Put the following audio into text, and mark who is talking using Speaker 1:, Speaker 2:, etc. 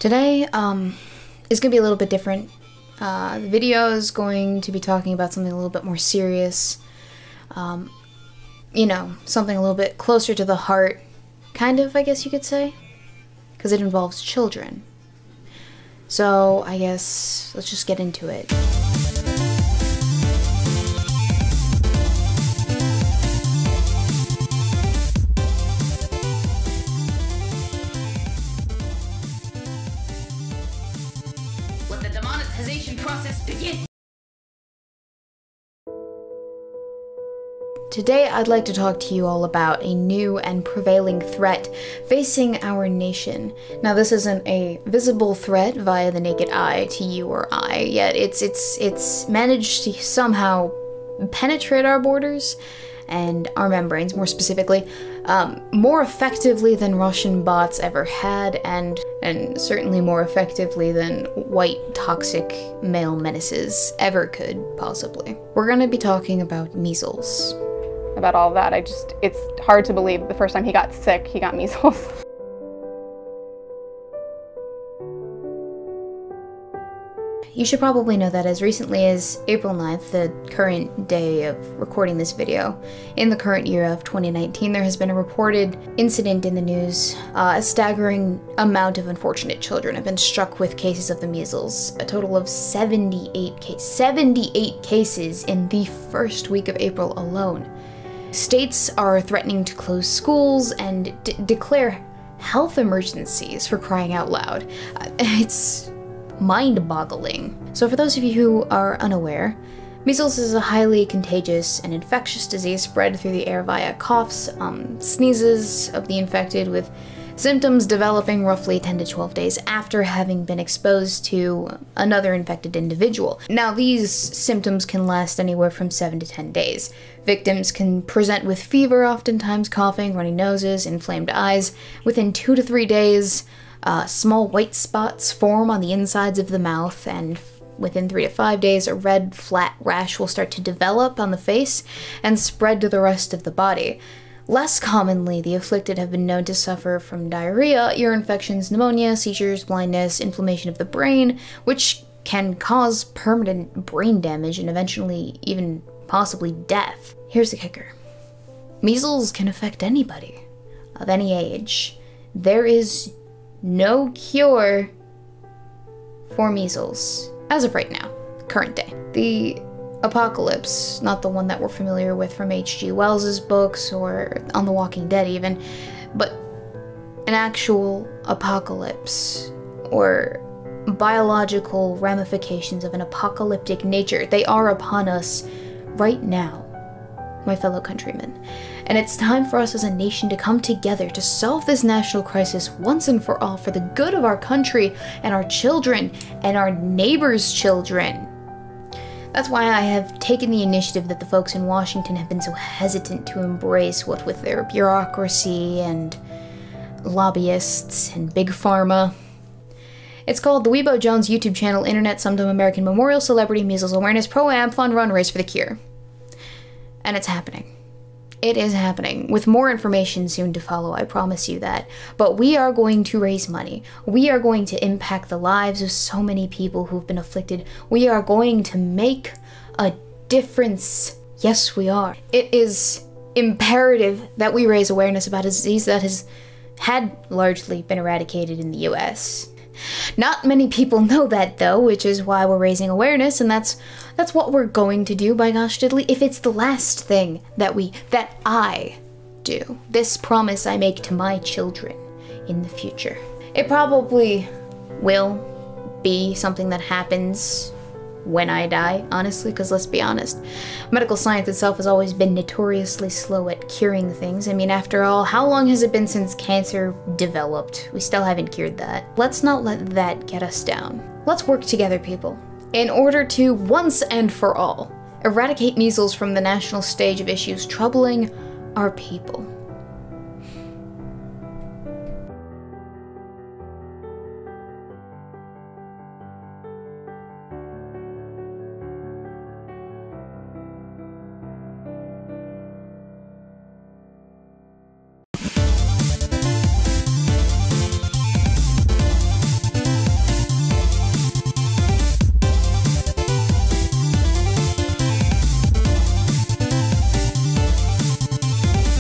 Speaker 1: Today, is gonna be a little bit different. The video is going to be talking about something a little bit more serious. You know, something a little bit closer to the heart, kind of, I guess you could say, because it involves children. So, I guess, let's just get into it. Let the demonetization process begin! Today, I'd like to talk to you all about a new and prevailing threat facing our nation. Now, this isn't a visible threat via the naked eye to you or I, yet it's managed to somehow penetrate our borders and our membranes, more specifically, more effectively than Russian bots ever had, and certainly more effectively than white toxic male menaces ever could, possibly. We're gonna be talking about measles.
Speaker 2: About all of that, it's hard to believe the first time he got sick, he got measles.
Speaker 1: You should probably know that as recently as April 9th, the current day of recording this video, in the current year of 2019, there has been a reported incident in the news. A staggering amount of unfortunate children have been struck with cases of the measles. A total of 78 cases in the first week of April alone. States are threatening to close schools and declare health emergencies, for crying out loud. It's mind-boggling. So for those of you who are unaware, measles is a highly contagious and infectious disease spread through the air via coughs, sneezes of the infected, with symptoms developing roughly 10 to 12 days after having been exposed to another infected individual. Now, these symptoms can last anywhere from 7 to 10 days. Victims can present with fever, oftentimes coughing, runny noses, inflamed eyes. Within 2 to 3 days, small white spots form on the insides of the mouth, and within 3 to 5 days, a red, flat rash will start to develop on the face and spread to the rest of the body. Less commonly, the afflicted have been known to suffer from diarrhea, ear infections, pneumonia, seizures, blindness, inflammation of the brain, which can cause permanent brain damage and eventually even possibly death. Here's the kicker. Measles can affect anybody of any age. There is no cure for measles as of right now, current day. The apocalypse, not the one that we're familiar with from H.G. Wells's books or on The Walking Dead even, but an actual apocalypse or biological ramifications of an apocalyptic nature. They are upon us right now, my fellow countrymen. And it's time for us as a nation to come together to solve this national crisis once and for all, for the good of our country and our children and our neighbors' children. That's why I have taken the initiative that the folks in Washington have been so hesitant to embrace, what with their bureaucracy and lobbyists and big pharma. It's called the Weebo Jones YouTube channel, Internet Sometime American Memorial Celebrity Measles Awareness Pro-Am Fun Run Race for the Cure. And it's happening. It is happening, with more information soon to follow, I promise you that. But we are going to raise money. We are going to impact the lives of so many people who've been afflicted. We are going to make a difference. Yes, we are. It is imperative that we raise awareness about a disease that had largely been eradicated in the US. Not many people know that, though, which is why we're raising awareness, and that's what we're going to do, by gosh diddly, if it's the last thing that I do. This promise I make to my children in the future. It probably will be something that happens when I die, honestly, because let's be honest, medical science itself has always been notoriously slow at curing things. I mean, after all, how long has it been since cancer developed? We still haven't cured that. Let's not let that get us down. Let's work together, people, in order to, once and for all, eradicate measles from the national stage of issues troubling our people.